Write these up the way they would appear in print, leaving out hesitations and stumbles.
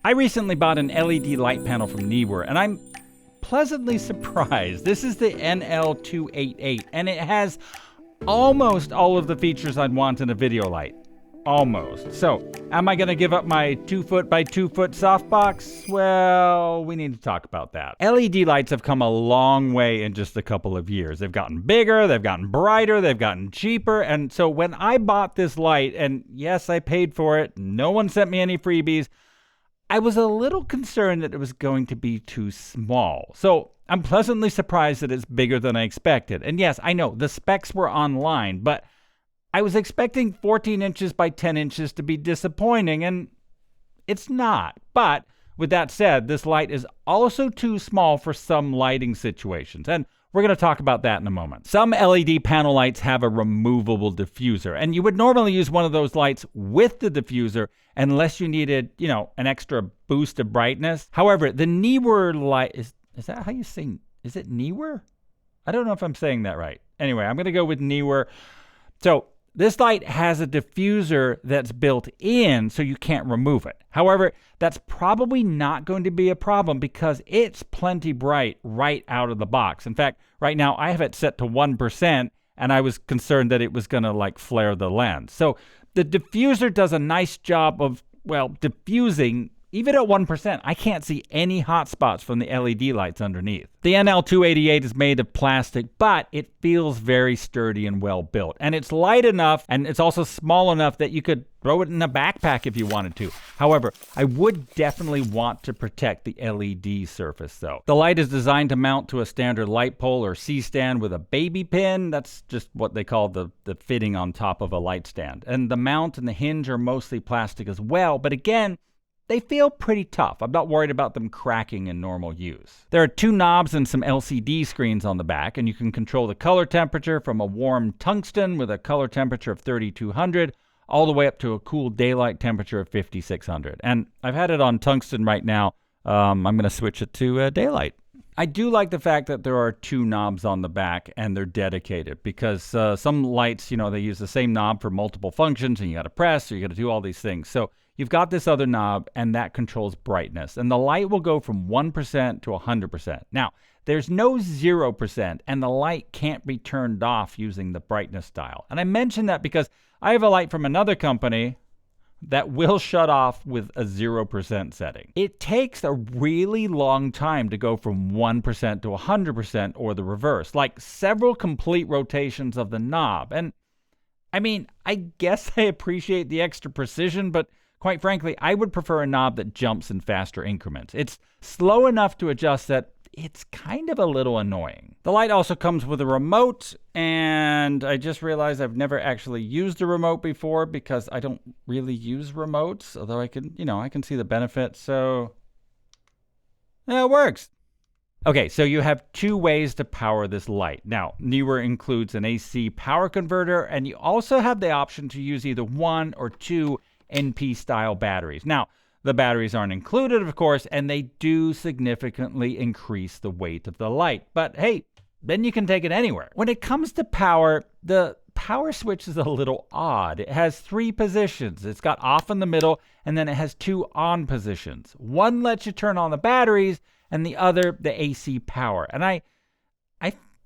I recently bought an LED light panel from Neewer, and I'm pleasantly surprised. This is the NL288, and it has almost all of the features I'd want in a video light. Almost. So, am I going to give up my 2-foot by 2-foot softbox? Well, we need to talk about that. LED lights have come a long way in just a couple of years. They've gotten bigger, they've gotten brighter, they've gotten cheaper, and so when I bought this light, and yes, I paid for it, no one sent me any freebies, I was a little concerned that it was going to be too small. So I'm pleasantly surprised that it's bigger than I expected. And yes, I know the specs were online, but I was expecting 14 inches by 10 inches to be disappointing, and it's not. But with that said, this light is also too small for some lighting situations, and we're going to talk about that in a moment. Some LED panel lights have a removable diffuser, and you would normally use one of those lights with the diffuser unless you needed, an extra boost of brightness. However, the Neewer light, is that how you say, is it Neewer? I don't know if I'm saying that right. Anyway, I'm going to go with Neewer. So this light has a diffuser that's built in, so you can't remove it. However, that's probably not going to be a problem because it's plenty bright right out of the box. In fact, right now I have it set to 1%, and I was concerned that it was going to flare the lens. So the diffuser does a nice job of, diffusing. Even at 1%, I can't see any hot spots from the LED lights underneath. The NL288 is made of plastic, but it feels very sturdy and well built. And it's light enough, and it's also small enough that you could throw it in a backpack if you wanted to. However, I would definitely want to protect the LED surface though. The light is designed to mount to a standard light pole or C-stand with a baby pin. That's just what they call the fitting on top of a light stand. And the mount and the hinge are mostly plastic as well, but again, they feel pretty tough. I'm not worried about them cracking in normal use. There are 2 knobs and some LCD screens on the back, and you can control the color temperature from a warm tungsten with a color temperature of 3200 all the way up to a cool daylight temperature of 5600. And I've had it on tungsten right now. I'm going to switch it to daylight. I do like the fact that there are 2 knobs on the back and they're dedicated because some lights, they use the same knob for multiple functions and you got to press or you got to do all these things. So you've got this other knob and that controls brightness, and the light will go from 1% to 100%. Now, there's no 0% and the light can't be turned off using the brightness dial. And I mention that because I have a light from another company that will shut off with a 0% setting. It takes a really long time to go from 1% to 100% or the reverse, like several complete rotations of the knob. And I guess I appreciate the extra precision, but quite frankly, I would prefer a knob that jumps in faster increments. It's slow enough to adjust that it's kind of a little annoying. The light also comes with a remote, and I just realized I've never actually used a remote before because I don't really use remotes, although I can see the benefit, so yeah, it works. Okay, so you have 2 ways to power this light. Now, Neewer includes an AC power converter, and you also have the option to use either 1 or 2 NP-style batteries. Now, the batteries aren't included, of course, and they do significantly increase the weight of the light. But hey, then you can take it anywhere. When it comes to power, the power switch is a little odd. It has 3 positions. It's got off in the middle, and then it has 2 on positions. One lets you turn on the batteries, and the other, the AC power. And I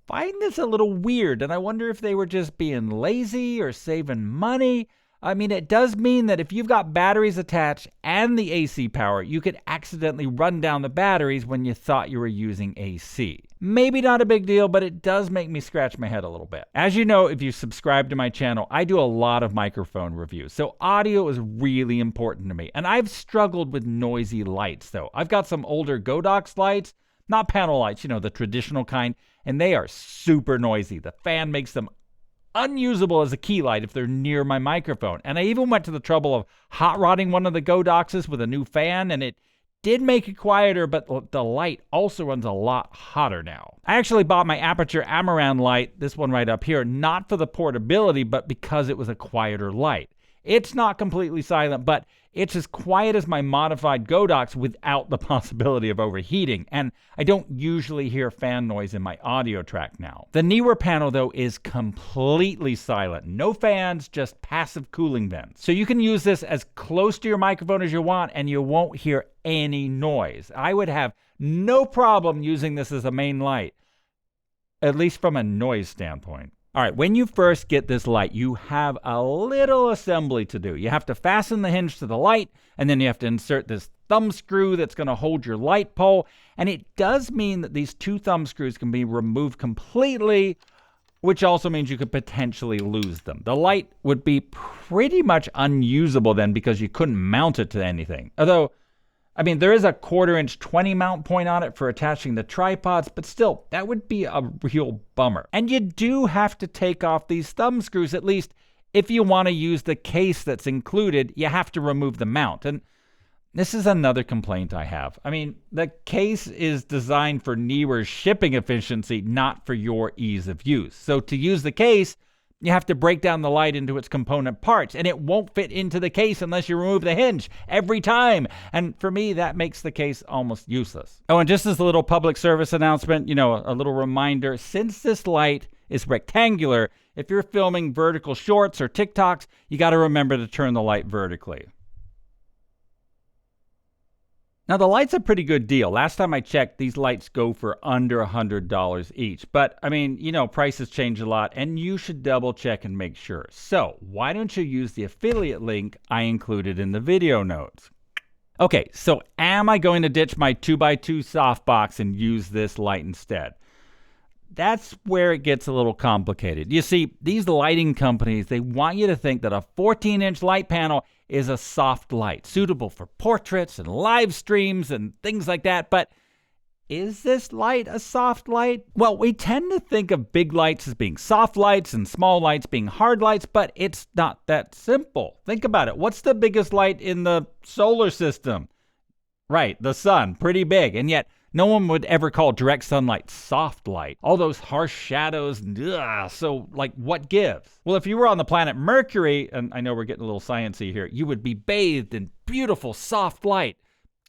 find this a little weird, and I wonder if they were just being lazy or saving money. It does mean that if you've got batteries attached and the AC power, you could accidentally run down the batteries when you thought you were using AC. Maybe not a big deal, but it does make me scratch my head a little bit. As you know, if you subscribe to my channel, I do a lot of microphone reviews, so audio is really important to me. And I've struggled with noisy lights, though. I've got some older Godox lights, not panel lights, the traditional kind, and they are super noisy. The fan makes them unusable as a key light if they're near my microphone. And I even went to the trouble of hot rodding one of the Godoxes with a new fan, and it did make it quieter, but the light also runs a lot hotter now. I actually bought my Aputure Amaran light, this one right up here, not for the portability, but because it was a quieter light. It's not completely silent, but it's as quiet as my modified Godox without the possibility of overheating, and I don't usually hear fan noise in my audio track now. The Neewer panel, though, is completely silent. No fans, just passive cooling vents. So you can use this as close to your microphone as you want, and you won't hear any noise. I would have no problem using this as a main light, at least from a noise standpoint. All right, when you first get this light, you have a little assembly to do. You have to fasten the hinge to the light, and then you have to insert this thumb screw that's going to hold your light pole. And it does mean that these 2 thumb screws can be removed completely, which also means you could potentially lose them. The light would be pretty much unusable then because you couldn't mount it to anything. Although, I mean, there is a 1/4" 20 mount point on it for attaching the tripods, but still, that would be a real bummer. And you do have to take off these thumb screws, at least if you want to use the case that's included, you have to remove the mount. And this is another complaint I have. I mean, the case is designed for Neewer's shipping efficiency, not for your ease of use. So to use the case, you have to break down the light into its component parts, and it won't fit into the case unless you remove the hinge every time. And for me, that makes the case almost useless. Oh, and just as a little public service announcement, you know, a little reminder, since this light is rectangular, if you're filming vertical shorts or TikToks, you got to remember to turn the light vertically. Now, the light's a pretty good deal. Last time I checked, these lights go for under $100 each. But, I mean, you know, prices change a lot, and you should double check and make sure. So, why don't you use the affiliate link I included in the video notes? Okay, so am I going to ditch my 2x2 softbox and use this light instead? That's where it gets a little complicated. You see, these lighting companies, they want you to think that a 14-inch light panel is a soft light, suitable for portraits and live streams and things like that. But is this light a soft light? Well, we tend to think of big lights as being soft lights and small lights being hard lights, but it's not that simple. Think about it. What's the biggest light in the solar system? Right, the sun, pretty big. And yet, no one would ever call direct sunlight soft light. All those harsh shadows, so like what gives? Well, if you were on the planet Mercury, and I know we're getting a little sciencey here, you would be bathed in beautiful soft light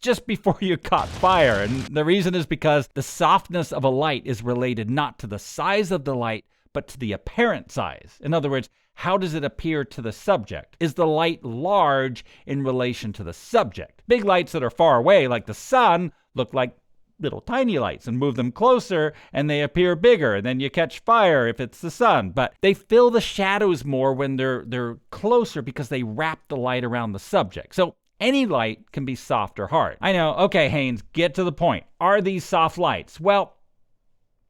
just before you caught fire. And the reason is because the softness of a light is related not to the size of the light, but to the apparent size. In other words, how does it appear to the subject? Is the light large in relation to the subject? Big lights that are far away, like the sun, look like little tiny lights, and move them closer and they appear bigger, and then you catch fire if it's the sun. But they fill the shadows more when they're closer because they wrap the light around the subject. So any light can be soft or hard. I know, okay, Haynes, get to the point. Are these soft lights? Well,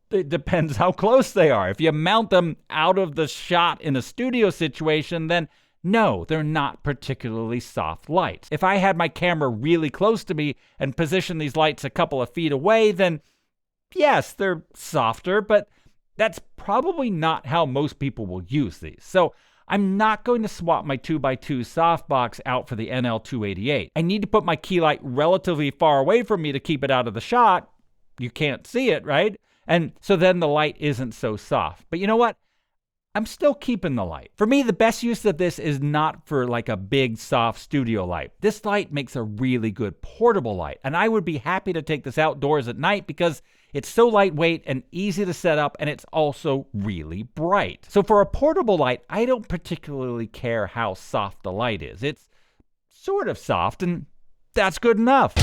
it depends how close they are. If you mount them out of the shot in a studio situation, then no, they're not particularly soft lights. If I had my camera really close to me and positioned these lights a couple of feet away, then yes, they're softer, but that's probably not how most people will use these. So I'm not going to swap my 2x2 softbox out for the NL288. I need to put my key light relatively far away from me to keep it out of the shot. You can't see it, right? And so then the light isn't so soft. But you know what? I'm still keeping the light. For me, the best use of this is not for like a big, soft studio light. This light makes a really good portable light, and I would be happy to take this outdoors at night because it's so lightweight and easy to set up, and it's also really bright. So for a portable light, I don't particularly care how soft the light is. It's sort of soft, and that's good enough.